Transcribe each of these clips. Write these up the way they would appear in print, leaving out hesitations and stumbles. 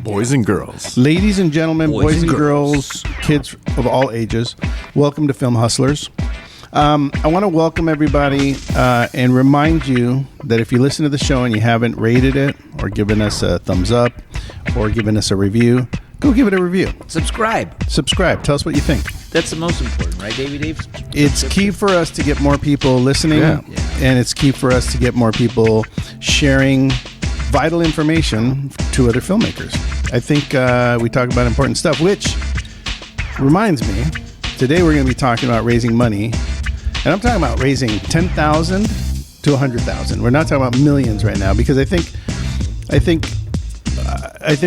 Boys and girls. Ladies and gentlemen, boys and girls, kids of all ages, welcome to Film Hustlers. I want to welcome everybody and remind you that if you listen to the show and you haven't rated it or given us a thumbs up or given us a review, go give it a review. Subscribe. Tell us what you think. That's the most important, right, Dave? It's key for us to get more people listening, and it's key for us to get more people sharing vital information to other filmmakers. I think we talk about important stuff, which reminds me, today we're going to be talking about raising money, and I'm talking about raising $10,000 to $100,000. We're not talking about millions right now, because I think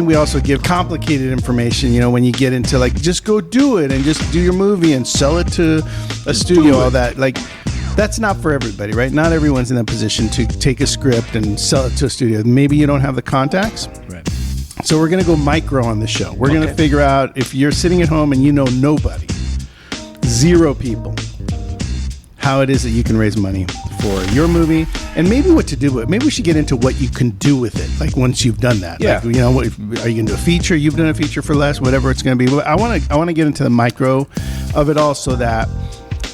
we also give complicated information, you know, when you get into like, just go do it and just do your movie and sell it to a studio, all that. Like, that's not for everybody, right? Not everyone's in that position to take a script and sell it to a studio. Maybe you don't have the contacts. Right. So we're going to go micro on the show. We're going to figure out, if you're sitting at home and you know nobody, 0 people, how it is that you can raise money for your movie, and maybe what to do with it. Maybe we should get into what you can do with it, like once you've done that. Yeah. Like, you know, are you going to do a feature? You've done a feature for less, whatever it's going to be. But I want to get into the micro of it all so that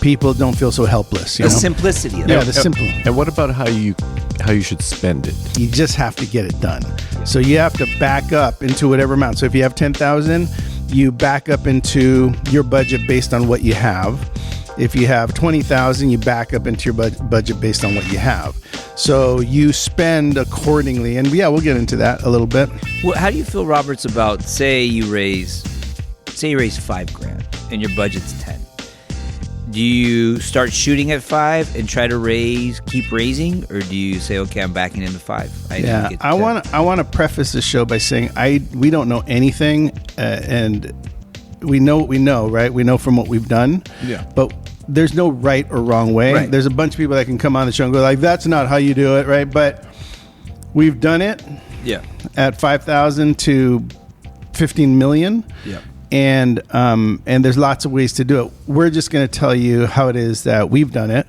people don't feel so helpless. The simplicity of Yeah, it. the simple. And what about how you should spend it? You just have to get it done. So you have to back up into whatever amount. So if you have 10,000, you back up into your budget based on what you have. If you have 20,000, you back up into your budget based on what you have. So you spend accordingly. And yeah, we'll get into that a little bit. Well, how do you feel, Roberts, about say you raise $5,000 and your budget's 10? Do you start shooting at 5 and try to keep raising, or do you say, okay, I'm backing into 5? I want to preface the show by saying we don't know anything, and we know what we know, right? We know from what we've done. Yeah. But there's no right or wrong way. Right. There's a bunch of people that can come on the show and go like, that's not how you do it, right? But we've done it at 5,000 to 15 million. Yeah. And there's lots of ways to do it. We're just going to tell you how it is that we've done it.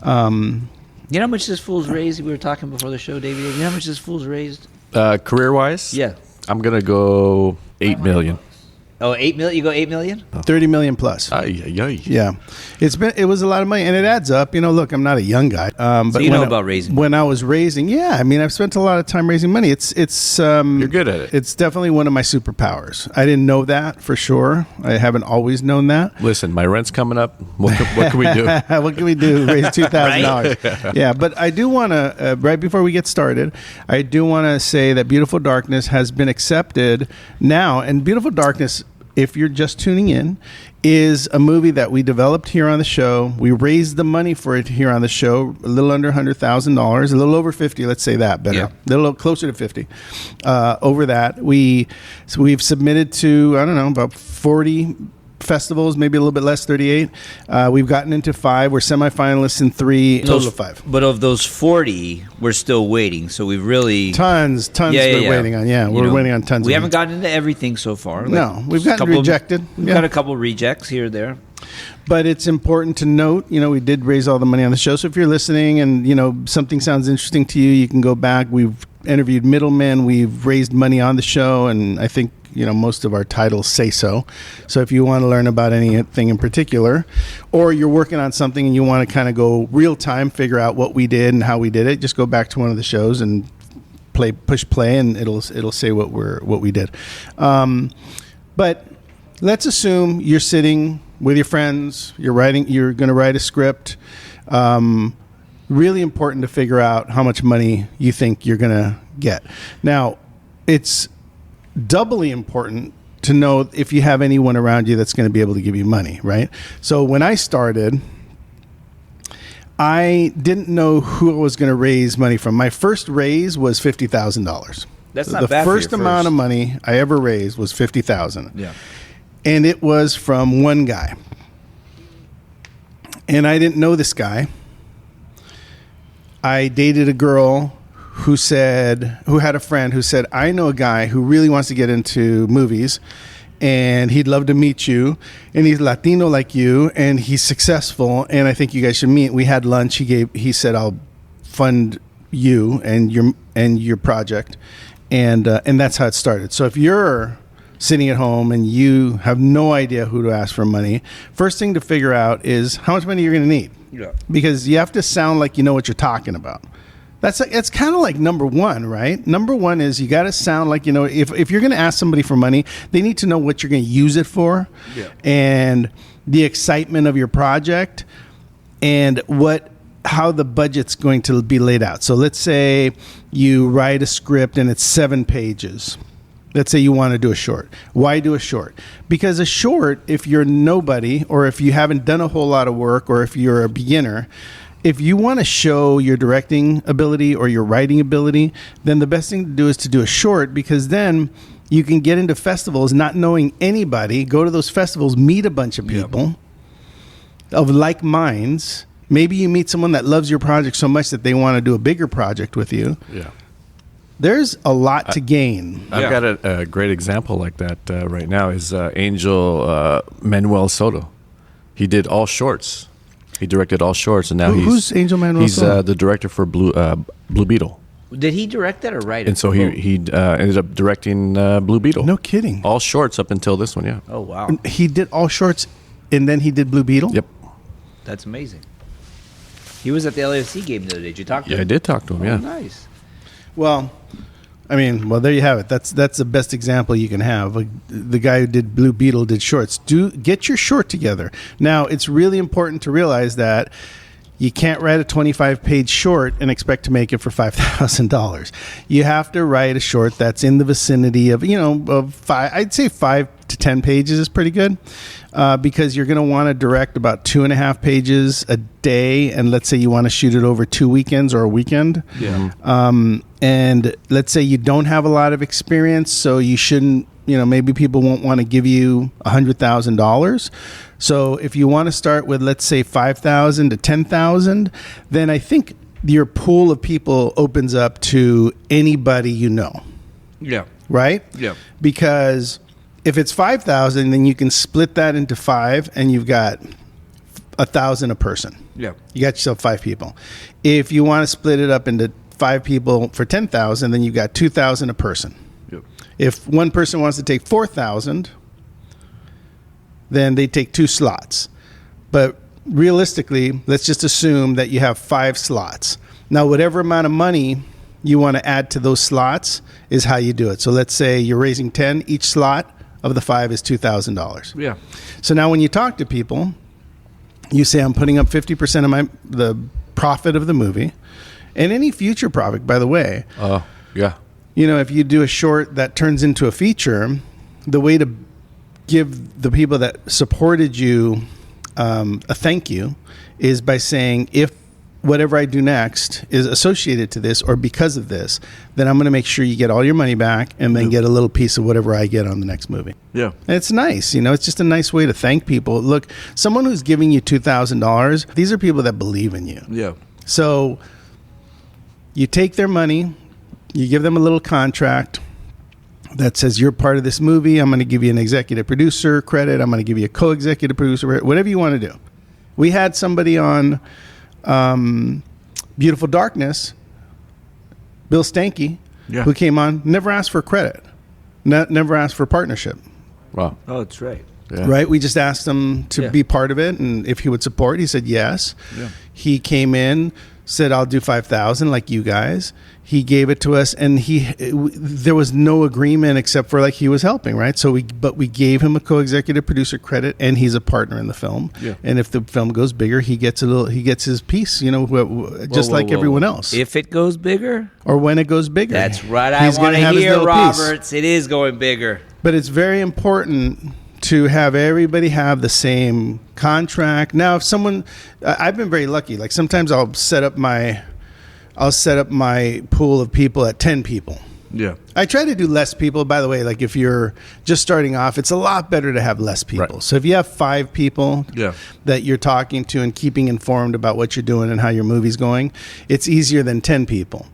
You know how much this fool's raised? We were talking before the show, David. You know how much this fool's raised? Career-wise? Yeah. I'm going to go $8 million. Oh, 8 million? You go 8 million? 30 million plus. Yeah. It was a lot of money, and it adds up. You know, look, I'm not a young guy. But you know about raising money. When I was raising, I mean, I've spent a lot of time raising money. It's You're good at it. It's definitely one of my superpowers. I didn't know that for sure. I haven't always known that. Listen, my rent's coming up. What can we do? What can we do? Raise $2,000. Right? Yeah, but I do want to, right before we get started, I do want to say that Beautiful Darkness has been accepted now. And Beautiful Darkness, if you're just tuning in, is a movie that we developed here on the show. We raised the money for it here on the show, a little under $100,000, a little over 50. Let's say that better. A little closer to 50. Over that, we've submitted to about 40 festivals, maybe a little bit less, 38. We've gotten into 5. We're semifinalists in 3, total of 5. But of those 40, we're still waiting. So we've really tons we're waiting on. Yeah, we're waiting on tons. We haven't gotten into everything so far. No, we've gotten rejected. We've got a couple rejects here or there. But it's important to note, we did raise all the money on the show. So if you're listening and, something sounds interesting to you, you can go back. We've interviewed middlemen. We've raised money on the show. And I think, most of our titles say so. So if you want to learn about anything in particular, or you're working on something and you want to kind of go real time, figure out what we did and how we did it, just go back to one of the shows and push play, and it'll say what we did. But let's assume you're sitting with your friends, you're going to write a script. Really important to figure out how much money you think you're going to get. Now, it's doubly important to know if you have anyone around you that's going to be able to give you money, right? So when I started, I didn't know who I was going to raise money from. My first raise was $50,000. That's not the bad. The first amount of money I ever raised was $50,000. Yeah. And it was from one guy. And I didn't know this guy. I dated a girl who had a friend who said, I know a guy who really wants to get into movies, and he'd love to meet you, and he's Latino like you, and he's successful, and I think you guys should meet. We had lunch. He said, I'll fund you and your project, and that's how it started. So if you're sitting at home and you have no idea who to ask for money, first thing to figure out is how much money you're going to need. Yeah. Because you have to sound like you know what you're talking about. It's kind of like number one, right? Number one is you got to sound like, you know, if you're going to ask somebody for money, they need to know what you're going to use it for, and the excitement of your project, and how the budget's going to be laid out. So let's say you write a script and it's 7 pages. Let's say you want to do a short. Why do a short? Because a short, if you're nobody, or if you haven't done a whole lot of work, or if you're a beginner, if you want to show your directing ability or your writing ability, then the best thing to do is to do a short, because then you can get into festivals not knowing anybody, go to those festivals, meet a bunch of people of like minds. Maybe you meet someone that loves your project so much that they want to do a bigger project with you. Yeah. There's a lot to gain. I've got a great example like that right now is Angel Manuel Soto. He did all shorts. He directed all shorts, and now who's Angel Manuel he's Soto? the director for Blue Beetle. Did he direct that or write it? And so he ended up directing Blue Beetle. No kidding. All shorts up until this one, yeah. Oh, wow. He did all shorts, and then he did Blue Beetle? Yep. That's amazing. He was at the LAFC game the other day. Did you talk to him? Yeah, I did talk to him, yeah. Nice. Well, I mean, there you have it. That's the best example you can have. Like, the guy who did Blue Beetle did shorts. Get your short together. Now, it's really important to realize that you can't write a 25-page short and expect to make it for $5,000. You have to write a short that's in the vicinity of, of 5. I'd say 5 to 10 pages is pretty good, because you're going to want to direct about 2.5 pages a day, and let's say you want to shoot it over 2 weekends or a weekend. Yeah. And let's say you don't have a lot of experience, so you shouldn't, maybe people won't want to give you $100,000. So if you want to start with, let's say, 5,000 to 10,000, then I think your pool of people opens up to anybody you know. Yeah. Right? Yeah. Because if it's 5,000, then you can split that into 5, and you've got 1,000 a person. Yeah. You got yourself 5 people. If you want to split it up into 5 people for 10,000, then you've got 2,000 a person. Yep. If one person wants to take 4,000, then they take 2 slots. But realistically, let's just assume that you have 5 slots. Now, whatever amount of money you want to add to those slots is how you do it. So let's say you're raising 10. Each slot of the 5 is $2,000. Yeah. So now when you talk to people, you say, I'm putting up 50% of the profit of the movie. And any future profit, by the way. Yeah. If you do a short that turns into a feature, the way to give the people that supported you a thank you is by saying, if whatever I do next is associated to this or because of this, then I'm going to make sure you get all your money back and then get a little piece of whatever I get on the next movie. Yeah. And it's nice. It's just a nice way to thank people. Look, someone who's giving you $2,000, these are people that believe in you. Yeah. So you take their money, you give them a little contract that says you're part of this movie. I'm going to give you an executive producer credit. I'm going to give you a co-executive producer credit, whatever you want to do. We had somebody on Beautiful Darkness, Bill Stanky, who came on, never asked for credit, never asked for partnership. Wow. Oh, that's right. Yeah. Right? We just asked him to be part of it, and if he would support, he said yes. Yeah. He came in, said, I'll do 5,000 like you guys. He gave it to us, and there was no agreement except for he was helping, right? So we gave him a co-executive producer credit, and he's a partner in the film. Yeah. And if the film goes bigger, he gets his piece, just like everyone else. If it goes bigger, or when it goes bigger. that's right. He's I want gonna to have his hear, little piece. Roberts. It is going bigger. But it's very important to have everybody have the same contract. Now, if someone, I've been very lucky. Sometimes I'll set up my pool of people at 10 people. Yeah. I try to do less people. By the way, if you're just starting off, it's a lot better to have less people. Right. So if you have 5 people that you're talking to and keeping informed about what you're doing and how your movie's going, it's easier than 10 people.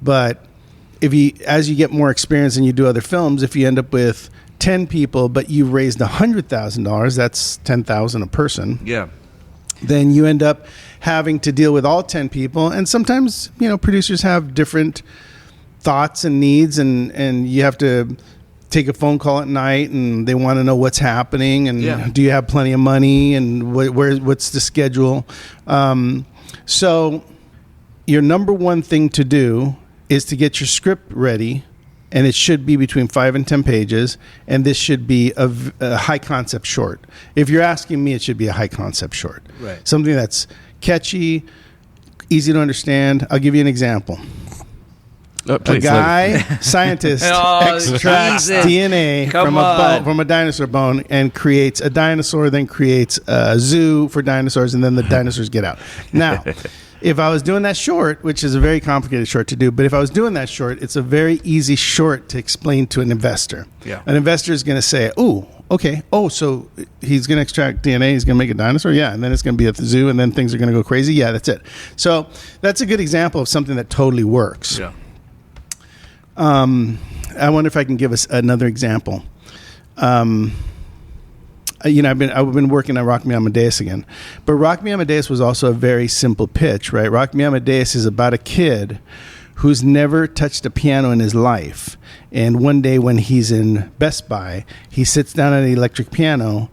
But as you get more experience and you do other films, if you end up with 10 people, but you've raised $100,000, that's $10,000 a person. Yeah. Then you end up having to deal with all 10 people. And sometimes, producers have different thoughts and needs, and you have to take a phone call at night, and they want to know what's happening, and do you have plenty of money, and what's the schedule. So your number one thing to do is to get your script ready, and it should be between 5 and 10 pages, and this should be a high concept short. If you're asking me, it should be a high concept short. Right. Something that's catchy, easy to understand. I'll give you an example. A guy, scientist, extracts DNA from a dinosaur bone and creates a dinosaur, then creates a zoo for dinosaurs, and then the dinosaurs get out. Now, if I was doing that short, which is a very complicated short to do, but if I was doing that short, it's a very easy short to explain to an investor. Yeah. An investor is going to say, "Ooh, okay. Oh, so he's going to extract DNA. He's going to make a dinosaur. Yeah. And then it's going to be at the zoo, and then things are going to go crazy. Yeah, that's it." So that's a good example of something that totally works. Yeah. I wonder if I can give us another example. I've been working on Rock Me Amadeus again, but Rock Me Amadeus was also a very simple pitch, right? Rock Me Amadeus is about a kid who's never touched a piano in his life, and one day when he's in Best Buy, he sits down at an electric piano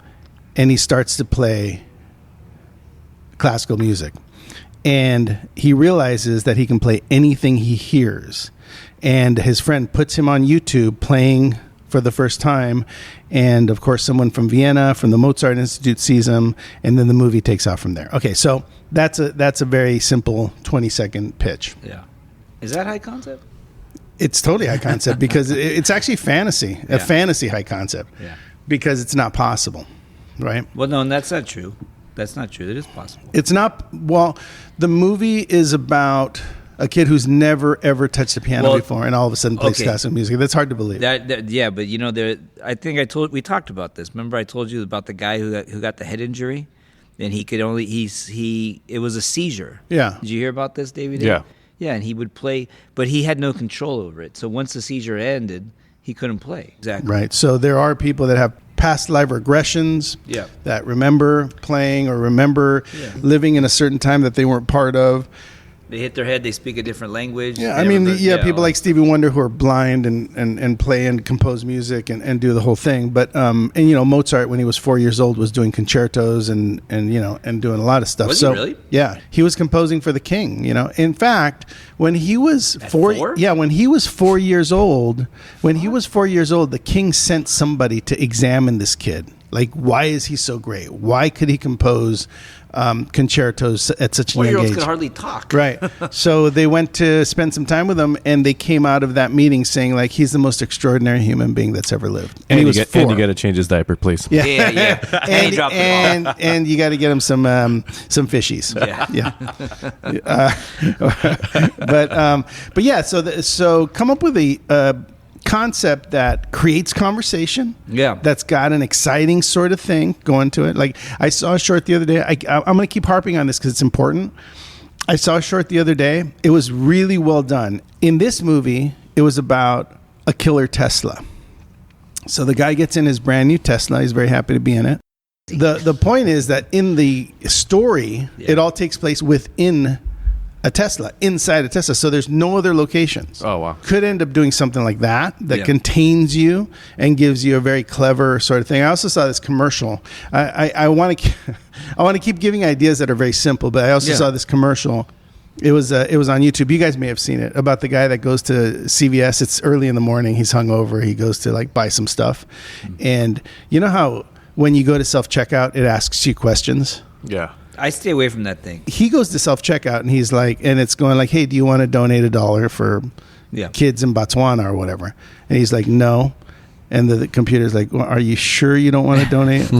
and he starts to play classical music, and he realizes that he can play anything he hears. And his friend puts him on YouTube playing for the first time. And, of course, someone from Vienna, from the Mozart Institute sees him. And then the movie takes off from there. Okay, so that's a very simple 20-second pitch. Yeah. Is that high concept? It's totally high concept because it's actually fantasy, a fantasy high concept. Yeah. Because it's not possible, right? Well, no, and that's not true. That's not true. It is possible. It's not. Well, the movie is about a kid who's never ever touched a piano before, and all of a sudden plays classical music. That's hard to believe. Yeah, but I think we talked about this. Remember, I told you about the guy who got the head injury, and it was a seizure. Yeah. Did you hear about this, David? Yeah. Yeah, and he would play, but he had no control over it. So once the seizure ended, he couldn't play. Exactly. Right. So there are people that have past life regressions. Yeah. That remember playing or remember living in a certain time that they weren't part of. They hit their head. They speak a different language. Yeah, people like Stevie Wonder who are blind and play and compose music and do the whole thing. But Mozart, when he was 4 years old, was doing concertos and doing a lot of stuff. Was he really? Yeah, he was composing for the king. In fact, when he was At four? Yeah, when he was 4 years old, the king sent somebody to examine this kid. Like, why is he so great? Why could he compose concertos at such a young age? 4-year-olds could hardly talk. Right. So they went to spend some time with him, and they came out of that meeting saying, like, he's the most extraordinary human being that's ever lived. And he was 4. And you got to change his diaper, please. Yeah. and you got to get him some fishies. But yeah. So come up with a concept that creates conversation. Yeah. That's got an exciting sort of thing going to it. Like, I saw a short the other day. I'm going to keep harping on this because it's important. I saw a short the other day. It was really well done. In this movie, it was about a killer Tesla. So the guy gets in his brand new Tesla. He's very happy to be in it. The point is that in the story, it all takes place within a Tesla, inside a Tesla. So there's no other locations. Oh, wow. Could end up doing something like that contains you and gives you a very clever sort of thing. I also saw this commercial. I want to keep giving ideas that are very simple, but I also saw this commercial. It was on YouTube. You guys may have seen it, about the guy that goes to CVS. It's early in the morning. He's hungover. He goes to buy some stuff. And you know how when you go to self-checkout, it asks you questions? Yeah. I stay away from that thing. He goes to self-checkout and he's like, and it's going like, hey, do you want to donate $1 for kids in Botswana or whatever? And he's like, no. And the computer's like, well, are you sure you don't want to donate?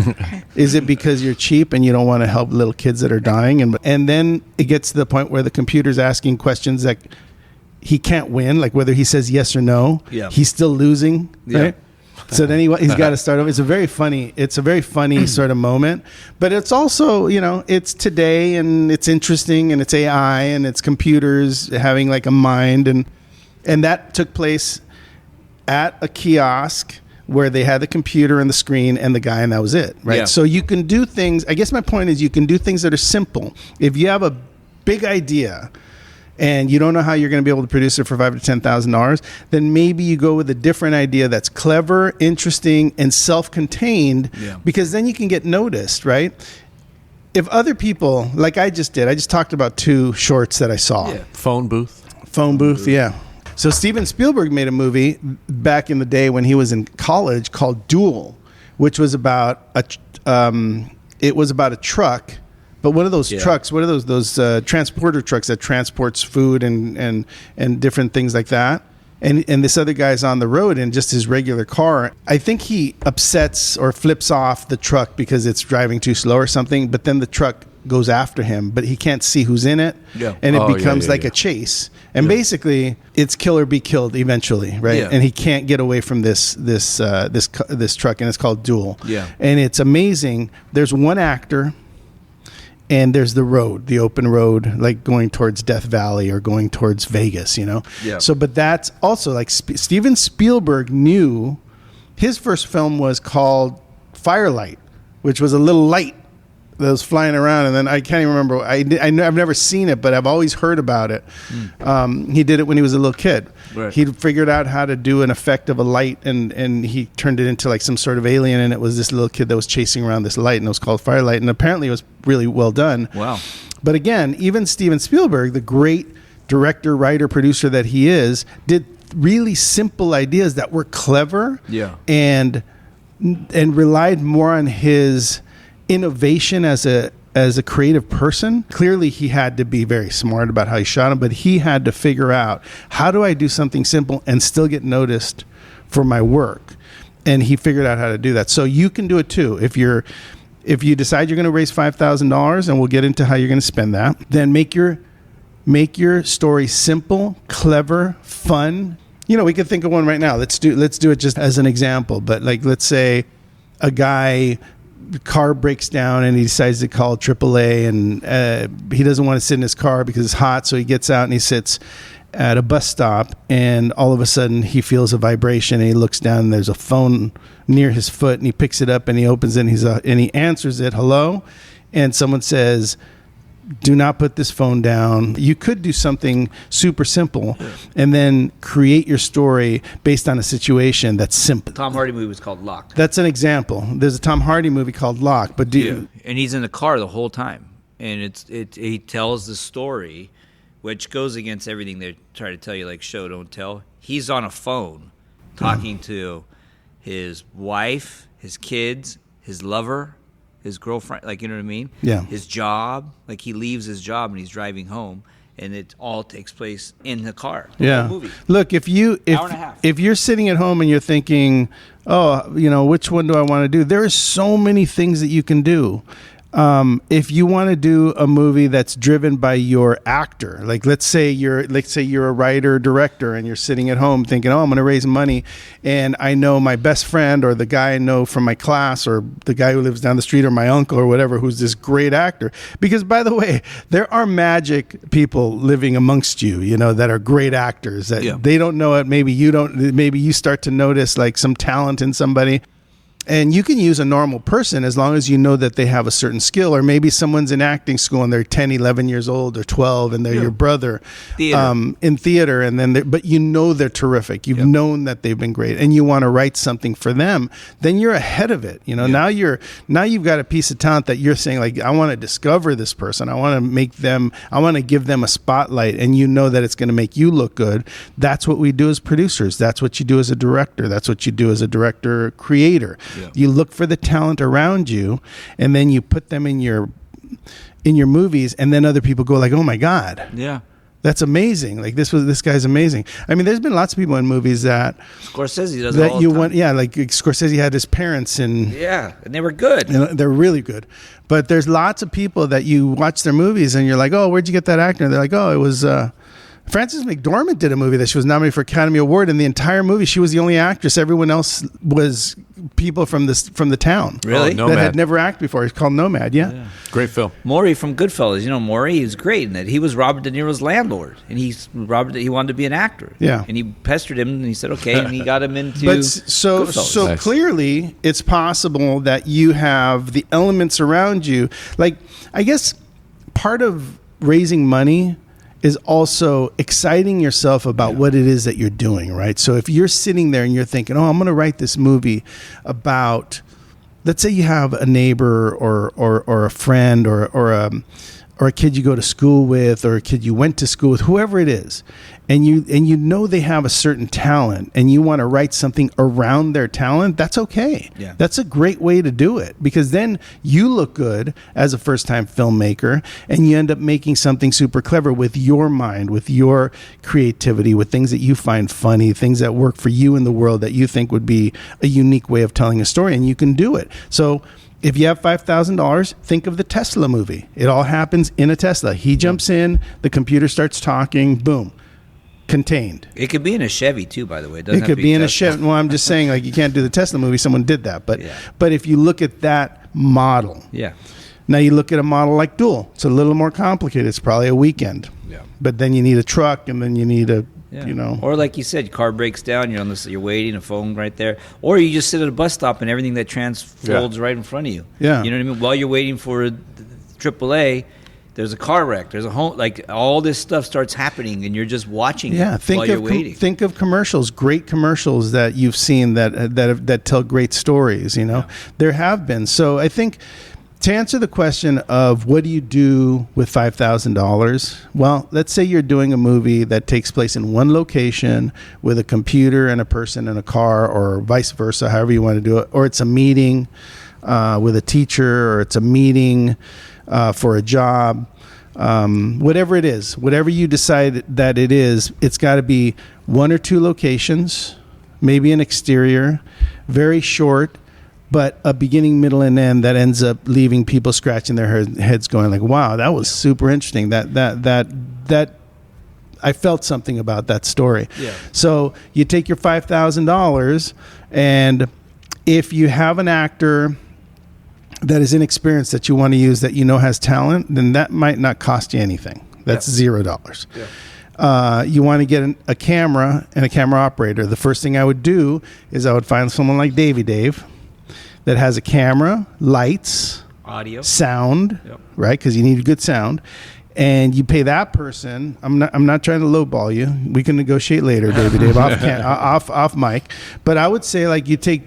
Is it because you're cheap and you don't want to help little kids that are dying? And then it gets to the point where the computer's asking questions that he can't win, like whether he says yes or no. Yeah. He's still losing, right? So then he's got to start over. It's a very funny sort of moment, but it's also, it's today and it's interesting and it's AI and it's computers having like a mind and that took place at a kiosk where they had the computer and the screen and the guy, and that was it, right? Yeah. So you can do things. I guess my point is you can do things that are simple. If you have a big idea and you don't know how you're going to be able to produce it for $5,000 to $10,000, then maybe you go with a different idea that's clever, interesting, and self-contained, because then you can get noticed, right? If other people, like I just did, I just talked about 2 shorts that I saw. Phone booth. Phone booth, yeah. So Steven Spielberg made a movie back in the day when he was in college called Duel, which was about a truck. But one of those trucks, what are those transporter trucks that transports food and different things like that? And this other guy's on the road in just his regular car. I think he upsets or flips off the truck because it's driving too slow or something. But then the truck goes after him, but he can't see who's in it. Yeah. And it becomes like a chase. And basically, it's kill or be killed eventually, right? Yeah. And he can't get away from this truck, and it's called Duel. Yeah. And it's amazing. There's one actor. And there's the road, the open road, like going towards Death Valley or going towards Vegas, Yeah. So, but that's also like Steven Spielberg knew his first film was called Firelight, which was a little light that was flying around. And then I can't even remember. I've never seen it, but I've always heard about it. He did it when he was a little kid. Right. He figured out how to do an effect of a light, and he turned it into like some sort of alien, and it was this little kid that was chasing around this light, and it was called Firelight, and apparently it was really well done. Wow. But again, even Steven Spielberg, the great director, writer, producer that he is, did really simple ideas that were clever and relied more on his innovation as a creative person. Clearly he had to be very smart about how he shot him, but he had to figure out, how do I do something simple and still get noticed for my work? And he figured out how to do that. So you can do it too. If you decide you're going to raise $5,000, and we'll get into how you're going to spend that, then make your story simple, clever, fun. We could think of one right now. Let's do it just as an example. But like, let's say a guy, the car breaks down and he decides to call AAA, and he doesn't want to sit in his car because it's hot, so he gets out and he sits at a bus stop, and all of a sudden he feels a vibration, and he looks down and there's a phone near his foot, and he picks it up and he opens it, and he answers it, hello, and someone says, do not put this phone down. You could do something super simple and then create your story based on a situation that's simple. Tom Hardy movie was called Locked. That's an example. There's a Tom Hardy movie called Locked, but and he's in the car the whole time, and he tells the story, which goes against everything they try to tell you, like show don't tell. He's on a phone talking to his wife, his kids, his lover, his girlfriend, like, you know what I mean? Yeah. His job, like he leaves his job and he's driving home, and it all takes place in the car. The whole movie. Look, if you're sitting at home and you're thinking, which one do I want to do? There are so many things that you can do. If you want to do a movie that's driven by your actor, like let's say you're a writer or director, and you're sitting at home thinking, I'm going to raise money, and I know my best friend or the guy I know from my class or the guy who lives down the street or my uncle or whatever who's this great actor. Because by the way, there are magic people living amongst you, that are great actors that they don't know it. Maybe you don't. Maybe you start to notice like some talent in somebody. And you can use a normal person as long as you know that they have a certain skill, or maybe someone's in acting school and they're 10, 11 years old or 12 and they're your brother in theater. And then, but they're terrific. You've known that they've been great, and you want to write something for them. Then you're ahead of it. Now you've got a piece of talent that you're saying, like, I want to discover this person. I want to give them a spotlight, and that it's going to make you look good. That's what we do as producers. That's what you do as a director. That's what you do as a director creator. Yeah. You look for the talent around you, and then you put them in your movies, and then other people go like, "Oh my God, that's amazing! Like this guy's amazing." I mean, there's been lots of people in movies that Scorsese does that all the time. Like Scorsese had his parents in, and they were good. They're really good. But there's lots of people that you watch their movies, and you're like, "Oh, where'd you get that actor?" And they're like, "Oh, it was." Frances McDormand did a movie that she was nominated for Academy Award, and the entire movie she was the only actress. Everyone else was people from the town. Really? That had never acted before. It's called Nomad. Yeah. Great film. Maury from Goodfellas. Maury, he was great in that. He was Robert De Niro's landlord, and he wanted to be an actor. Yeah. And he pestered him, and he said okay, and he got him into Goodfellas. So nice. Clearly it's possible that you have the elements around you. Like, I guess part of raising money is also exciting yourself about what it is that you're doing, right? So if you're sitting there and you're thinking, oh, I'm going to write this movie about, let's say you have a neighbor or a friend or a kid you go to school with, or a kid you went to school with, whoever it is, and you know they have a certain talent, and you want to write something around their talent, that's okay. Yeah. That's a great way to do it, because then you look good as a first-time filmmaker, and you end up making something super clever with your mind, with your creativity, with things that you find funny, things that work for you in the world that you think would be a unique way of telling a story, and you can do it. So if you have $5,000, think of the Tesla movie. It all happens in a Tesla. He jumps in, the computer starts talking, boom, contained. It could be in a Chevy too, by the way. It doesn't It have could to be in a Tesla. Chevy. Well, I'm just saying, like, you can't do the Tesla movie. Someone did that. But Yeah. but if you look at that model, Yeah. now you look at a model like Duel. It's a little more complicated. It's probably a weekend. Yeah. But then you need a truck, and then you need a, Yeah. you know. Or like you said, car breaks down. You're on this. You're waiting. A phone right there. Or you just sit at a bus stop and everything that folds right in front of you. Yeah. You know what I mean? While you're waiting for AAA, there's a car wreck. There's a home. Like all this stuff starts happening, and you're just watching. Yeah, it while you're waiting. think of commercials, great commercials that you've seen that tell great stories. You know, there have been. So I think, to answer the question of what do you do with $5,000, well, let's say you're doing a movie that takes place in one location with a computer and a person in a car, or vice versa, however you want to do it, or it's a meeting with a teacher, or it's a meeting for a job. Whatever it is, whatever you decide that it is, it's got to be one or two locations, maybe an exterior, very short, but a beginning, middle, and end that ends up leaving people scratching their heads, going like, "Wow, that was super interesting." That I felt something about that story. Yeah. So you take your $5,000, and if you have an actor that is inexperienced that you want to use, that you know has talent, then that might not cost you anything. That's $0. You want to get a camera and a camera operator. The first thing I would do is I would find someone like Davey Dave that has a camera, lights, Audio. sound, Yep. right? Because you need good sound. And you pay that person. I'm not trying to lowball you. We can negotiate later, Davey Dave, off mic. But I would say, like, you take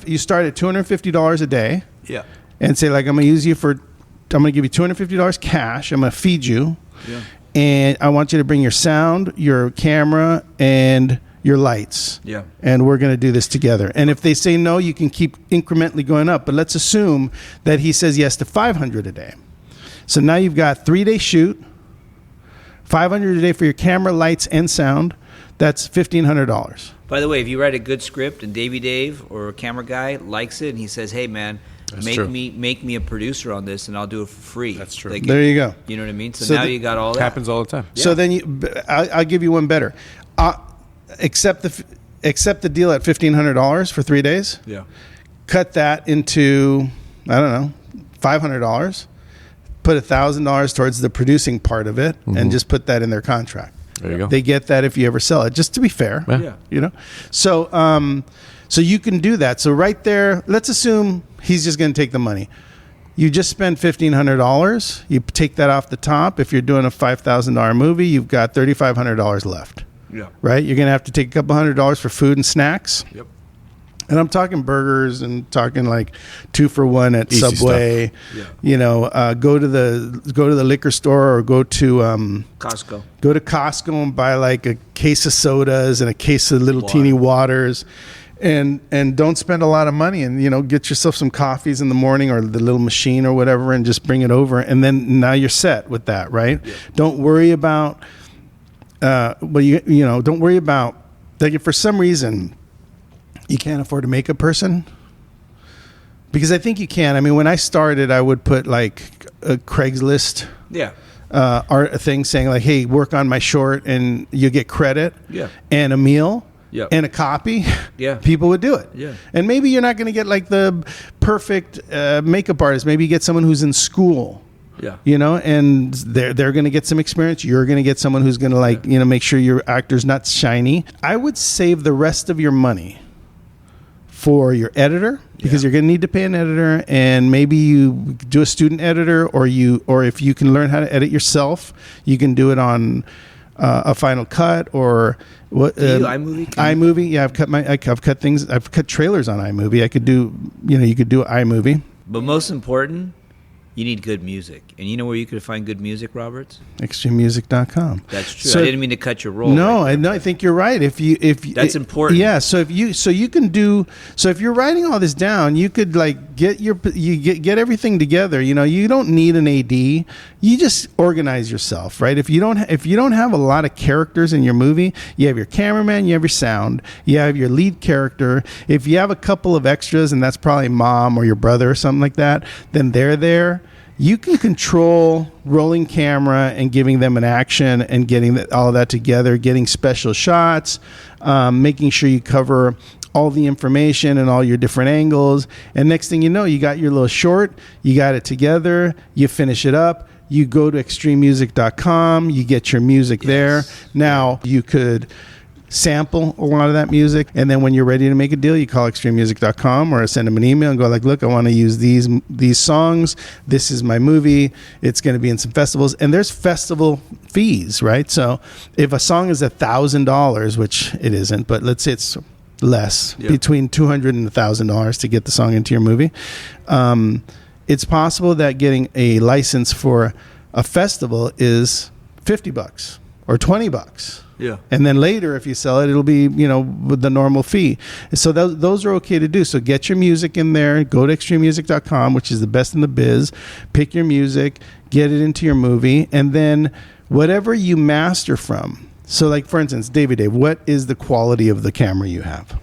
you start at $250 a day. Yeah. And say, like, I'm going to give you $250 cash. I'm going to feed you. Yeah. And I want you to bring your sound, your camera, and your lights. Yeah. And we're going to do this together. And if they say no, you can keep incrementally going up. But let's assume that he says yes to $500 a day. So now you've got 3-day shoot, $500 a day for your camera, lights, and sound. That's $1,500. By the way, if you write a good script and Davey Dave or a camera guy likes it and he says, "Hey man, That's make true. me a producer on this and I'll do it for free." That's true. Like, There you go. You know what I mean? So, So now the- you got all It that. happens all the time. So then I'll give you one better. Accept the deal at $1,500 for 3 days. Yeah. Cut that into, I don't know, $500. Put $1,000 towards the producing part of it, and just put that in their contract. There you go. They get that if you ever sell it, just to be fair. Yeah. Yeah. You know, so you can do that. So right there, let's assume he's just going to take the money. You just spend $1,500. You take that off the top. If you're doing a $5,000 movie, you've got $3,500 left. Yeah. Right? You're going to have to take a couple $100 for food and snacks. Yep. And I'm talking burgers and talking like 2 for $1 at Easy Subway. Yeah. You know, go to the liquor store, or go to Costco. Costco and buy like a case of sodas and a case of little Water. teeny waters, and don't spend a lot of money, and, you know, get yourself some coffees in the morning, or the little machine or whatever, and just bring it over, and then now you're set with that, right? Yeah. Don't worry about don't worry about, like, if for some reason you can't afford to make a person, because I think you can. I mean, when I started, I would put like a Craigslist Yeah. art thing saying like, "Hey, work on my short and you get credit." Yeah. And a meal. Yeah. And a copy. Yeah. People would do it. Yeah. And maybe you're not going to get like the perfect makeup artist. Maybe you get someone who's in school. Yeah. You know, and they're going to get some experience. You're going to get someone who's going to, like, make sure your actor's not shiny. I would save the rest of your money for your editor, because you're going to need to pay an editor, and maybe you do a student editor, or if you can learn how to edit yourself, you can do it on a Final Cut or what? Do you iMovie? iMovie, yeah. I've cut things. I've cut trailers on iMovie. I could do, you could do iMovie. But most important, you need good music. And you know where you could find good music, Roberts? Extrememusic.com. That's true. So, I didn't mean to cut your roll. No, right there. I think you're right. If That's important. Yeah. So if you're writing all this down, you could like get everything together. You don't need an AD. You just organize yourself, right? If you don't have a lot of characters in your movie, you have your cameraman, you have your sound, you have your lead character. If you have a couple of extras, and that's probably mom or your brother or something like that, then they're there. You can control rolling camera and giving them an action and getting all of that together, getting special shots, making sure you cover all the information and all your different angles. And next thing you know, you got your little short, you got it together, you finish it up, you go to extrememusic.com, you get your music there. Now you could sample a lot of that music, and then when you're ready to make a deal, you call extrememusic.com or send them an email and go like, look, I want to use these songs, this is my movie, it's going to be in some festivals, and there's festival fees, right? So if a song is $1,000, which it isn't, but let's say it's less, between $200 and $1,000 to get the song into your movie, it's possible that getting a license for a festival is $50 or $20. Yeah. And then later, if you sell it, it'll be, with the normal fee. So those are okay to do. So get your music in there. Go to extrememusic.com, which is the best in the biz. Pick your music, get it into your movie, and then whatever you master from. So, like, for instance, Dave, what is the quality of the camera you have?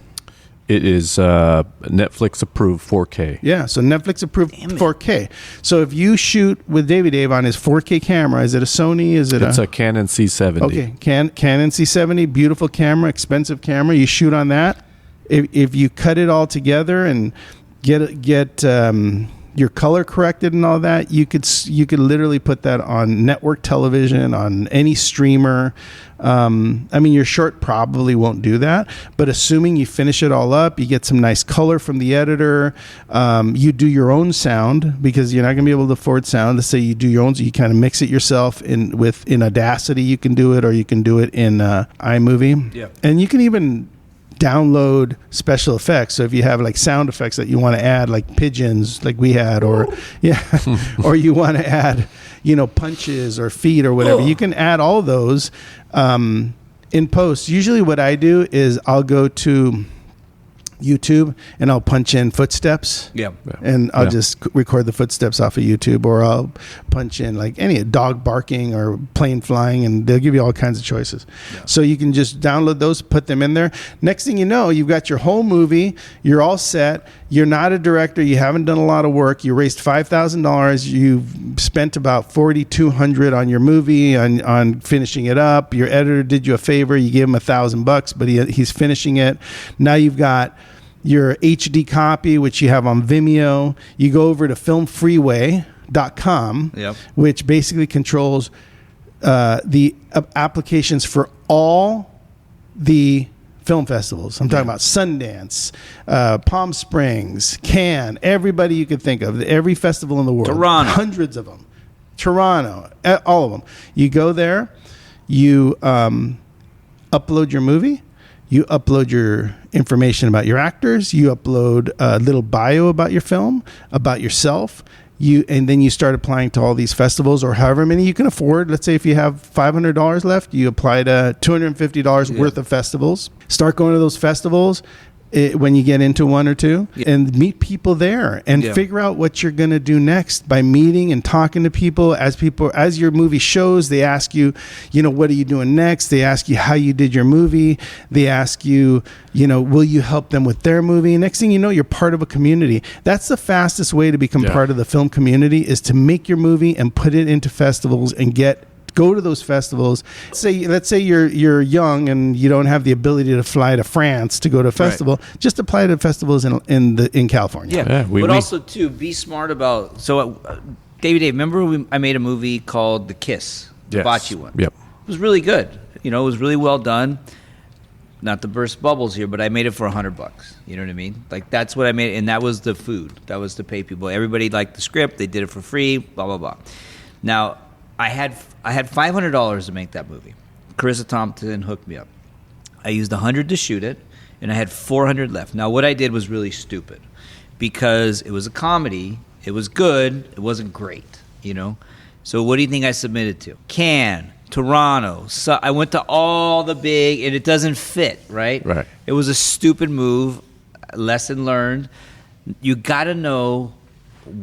It is Netflix approved 4K. Yeah, so Netflix approved 4K. So if you shoot with Dave on his 4K camera, is it a Sony? It's a Canon C70. Okay, Canon C70, beautiful camera, expensive camera. You shoot on that. If you cut it all together and get your color corrected and all that, you could literally put that on network television, on any streamer. Your short probably won't do that, but assuming you finish it all up, you get some nice color from the editor, you do your own sound, because you're not going to be able to afford sound. Let's say you do your own, so you kind of mix it yourself in Audacity, you can do it, or you can do it in iMovie. Yeah. And you can even download special effects. So if you have like sound effects that you want to add, like pigeons, like we had, or or you want to add, punches or feet or whatever, you can add all those in post. Usually what I do is I'll go to YouTube and I'll punch in footsteps. And I'll just record the footsteps off of YouTube, or I'll punch in like any dog barking or plane flying, and they'll give you all kinds of choices. So you can just download those, put them in there. Next thing you know, you've got your whole movie, you're all set. You're not a director, you haven't done a lot of work, you raised $5,000, you've spent about $4,200 on your movie, on finishing it up. Your editor did you a favor, you gave him $1,000, but he's finishing it. Now you've got your HD copy, which you have on Vimeo. You go over to filmfreeway.com, which basically controls the applications for all the film festivals. I'm talking about Sundance, Palm Springs, Cannes, everybody you could think of, every festival in the world. Toronto. Hundreds of them. Toronto, all of them. You go there, you upload your movie, you upload your information about your actors, you upload a little bio about your film, about yourself, and then you start applying to all these festivals, or however many you can afford. Let's say if you have $500 left, you apply to $250 worth of festivals. Start going to those festivals when you get into one or two, and meet people there, and figure out what you're going to do next by meeting and talking to people. As your movie shows, they ask you, what are you doing next? They ask you how you did your movie. They ask you, will you help them with their movie? Next thing you know, you're part of a community. That's the fastest way to become part of the film community, is to make your movie and put it into festivals and go to those festivals. Let's say you're young and you don't have the ability to fly to France to go to a festival. Just apply to festivals in California. But also too, be smart about. So, Dave, remember I made a movie called The Kiss, the Bocce one. Yep. It was really good. It was really well done. not to burst bubbles here, but I made it for $100. You know what I mean? Like that's what I made, and that was the food. That was to pay people. Everybody liked the script. They did it for free. Blah blah blah. Now I had $500 to make that movie. Carissa Thompson hooked me up. I used $100 to shoot it, and I had $400 left. Now what I did was really stupid, because it was a comedy. It was good. It wasn't great. You know. So what do you think I submitted to? Cannes, Toronto. So I went to all the big, and it doesn't fit, right? Right. It was a stupid move. Lesson learned. You got to know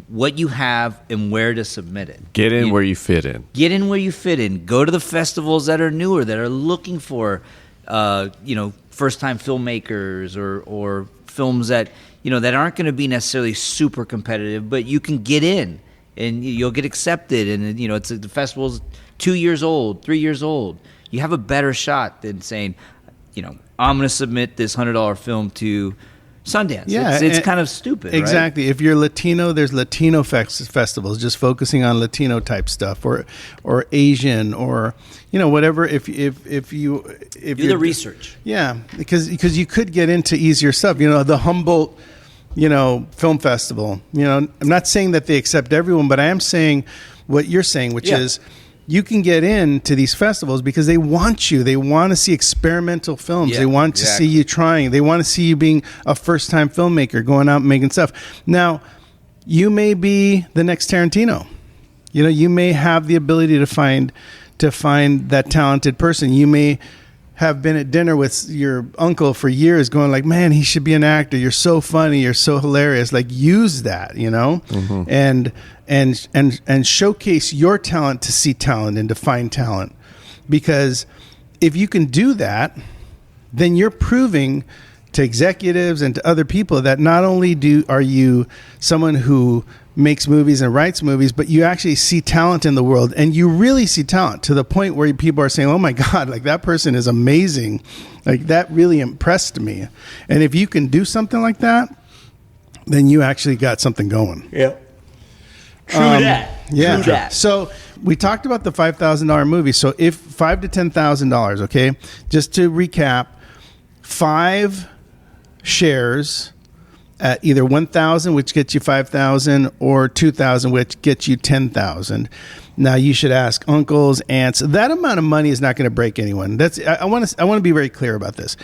what you have and where to submit it. Get in where you fit in. Get in where you fit in. Go to the festivals that are newer, that are looking for, first-time filmmakers or films that, that aren't going to be necessarily super competitive, but you can get in. And you'll get accepted, and the festival's 2 years old, 3 years old. You have a better shot than saying, I'm going to submit this $100 film to Sundance. Yeah, it's kind of stupid. Exactly. Right? If you're Latino, there's Latino festivals just focusing on Latino type stuff, or Asian, or whatever. If you Do the research. Yeah, because you could get into easier stuff. The Humboldt film festival. I'm not saying that they accept everyone, but I am saying what you're saying, which is you can get into these festivals because they want you. They want to see experimental films. They want to see you trying. They want to see you being a first-time filmmaker, going out and making stuff. Now, you may be the next Tarantino. You may have the ability to find that talented person. You may have been at dinner with your uncle for years going like, man, he should be an actor. You're so funny. You're so hilarious. Like, use that, and showcase your talent to see talent and to find talent. Because if you can do that, then you're proving to executives and to other people that not only are you someone who makes movies and writes movies, but you actually see talent in the world, and you really see talent to the point where people are saying, oh my God, like that person is amazing. Like that really impressed me. And if you can do something like that, then you actually got something going. Yeah. True that. Yeah. True that. So we talked about the $5,000 movie. So if $5,000 to $10,000, okay, just to recap, 5 shares at either 1,000, which gets you 5,000, or 2,000, which gets you 10,000. Now you should ask uncles, aunts. That amount of money is not going to break anyone. I want to be very clear about this.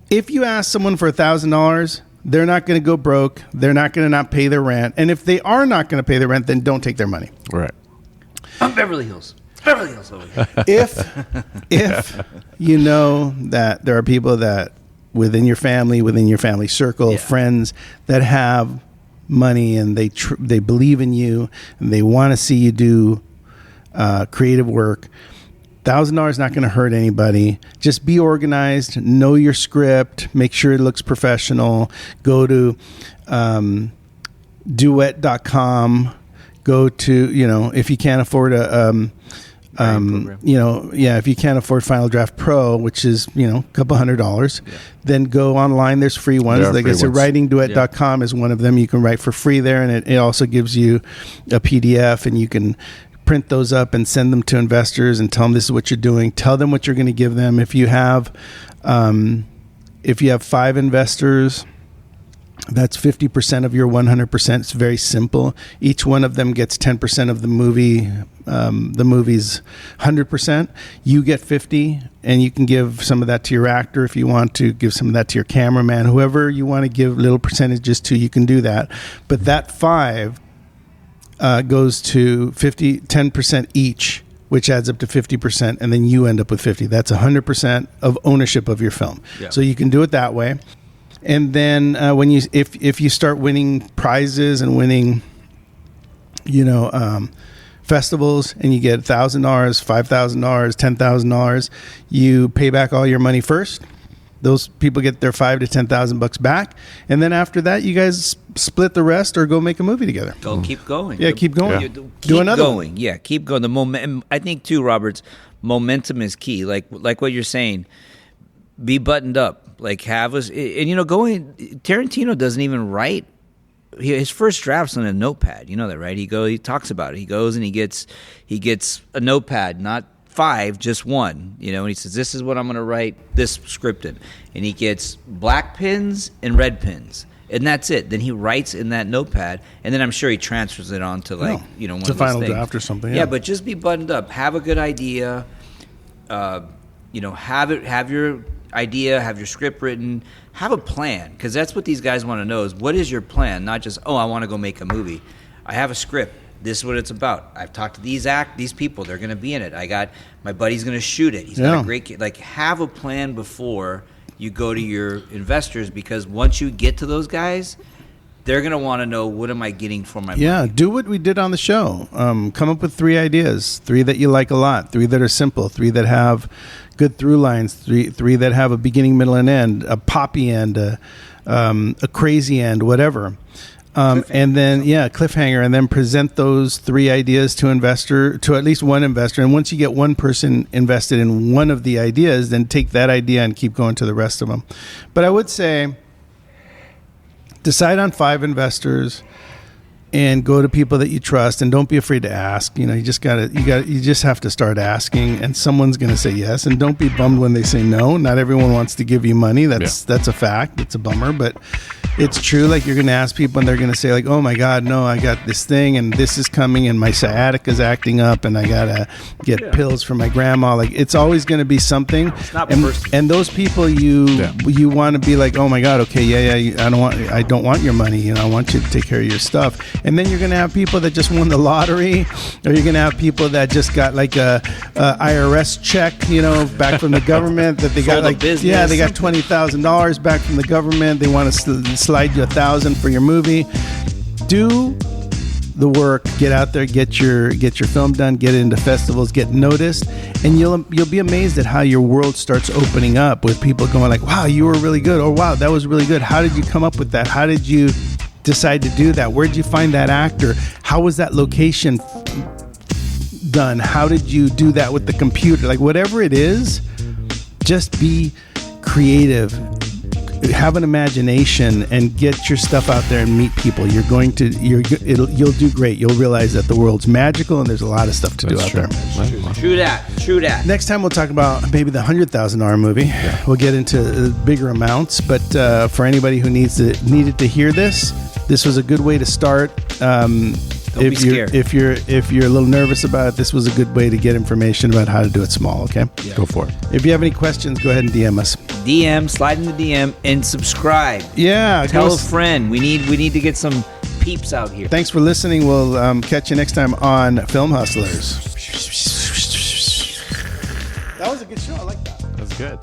If you ask someone for $1,000, they're not going to go broke. They're not going to not pay their rent. And if they are not going to pay their rent, then don't take their money. Right. I'm Beverly Hills. Beverly Hills over here. If you know that there are people that within your family circle, friends that have money, and they believe in you, and they want to see you do creative work, $1,000 is not going to hurt anybody. Just be organized, know your script, make sure it looks professional. Go to duet.com. Go to, if you can't afford if you can't afford Final Draft Pro, which is, a couple $100, then go online. There's free ones. Like I said, writingduet.com is one of them. You can write for free there, and it also gives you a PDF, and you can print those up and send them to investors and tell them this is what you're doing. Tell them what you're going to give them. If you have 5 investors, that's 50% of your 100%. It's very simple. Each one of them gets 10% of the movie. The movie's 100%. You get 50, and you can give some of that to your actor if you want to. Give some of that to your cameraman. Whoever you want to give little percentages to, you can do that. But that 5 goes to 10% each, which adds up to 50%, and then you end up with 50. That's 100% of ownership of your film. Yeah. So you can do it that way. And then if you start winning prizes and winning, festivals, and you get $1,000, $5,000, $10,000, you pay back all your money first. Those people get their $5,000 to $10,000 back, and then after that, you guys split the rest or go make a movie together. Keep going. Yeah, keep going. Yeah. Do another going. One. Yeah, keep going. The momentum. I think too, Roberts. Momentum is key. Like what you're saying. Be buttoned up. Like have us, and going. Tarantino doesn't even write. His first draft's on a notepad. You know that, right? He talks about it. He goes and he gets a notepad, not 5, just one, and he says, this is what I'm going to write this script in. And he gets black pens and red pens. And that's it. Then he writes in that notepad, and then I'm sure he transfers it on to one to of those final things. draft or something. Yeah, but just be buttoned up. Have a good idea. Have your idea. Have your script written. Have a plan, because that's what these guys want to know: is what is your plan? Not just I want to go make a movie. I have a script. This is what it's about. I've talked to these people. They're going to be in it. I got my buddy's going to shoot it. He's got a great kid. Like, have a plan before you go to your investors, because once you get to those guys, they're going to want to know, what am I getting for my money? Yeah, do what we did on the show. Come up with 3 ideas, 3 that you like a lot, 3 that are simple, 3 that have good through lines, 3 that have a beginning, middle, and end, a poppy end, a crazy end, whatever. And then, cliffhanger, and then present those 3 ideas to at least one investor. And once you get one person invested in one of the ideas, then take that idea and keep going to the rest of them. But I would say, decide on 5 investors and go to people that you trust, and don't be afraid to ask. You just have to start asking, and someone's going to say yes. And don't be bummed when they say no. Not everyone wants to give you money. That's a fact. It's a bummer, but it's true. Like, you're going to ask people, and they're going to say, like, oh my God, no, I got this thing, and this is coming, and my sciatica is acting up, and I got to get pills for my grandma. Like, it's always going to be something. It's not and, personal. and those people you want to be like, oh my God, okay, I don't want your money. I want you to take care of your stuff. And then you're going to have people that just won the lottery, or you're going to have people that just got like a IRS check, back from the government, that they got they got $20,000 back from the government. They want to slide you $1,000 for your movie. Do the work. Get out there, get your film done, get it into festivals, get noticed, and you'll be amazed at how your world starts opening up, with people going like, wow, you were really good, or wow, that was really good. How did you come up with that? How did you decide to do that? Where'd you find that actor? How was that location done? How did you do that with the computer? Like, whatever it is, just be creative, have an imagination, and get your stuff out there and meet people. You'll do great. You'll realize that the world's magical, and there's a lot of stuff to do out there. True that. Next time we'll talk about maybe the $100,000 movie. Yeah. We'll get into bigger amounts, but for anybody who needed to hear this was a good way to start. Don't be scared. If you're a little nervous about it, this was a good way to get information about how to do it small. Okay, Go for it. If you have any questions, go ahead and DM us. Slide in the DM, and subscribe. Yeah, tell a friend. We need to get some peeps out here. Thanks for listening. We'll catch you next time on Film Hustlers. That was a good show. I like that. That's good.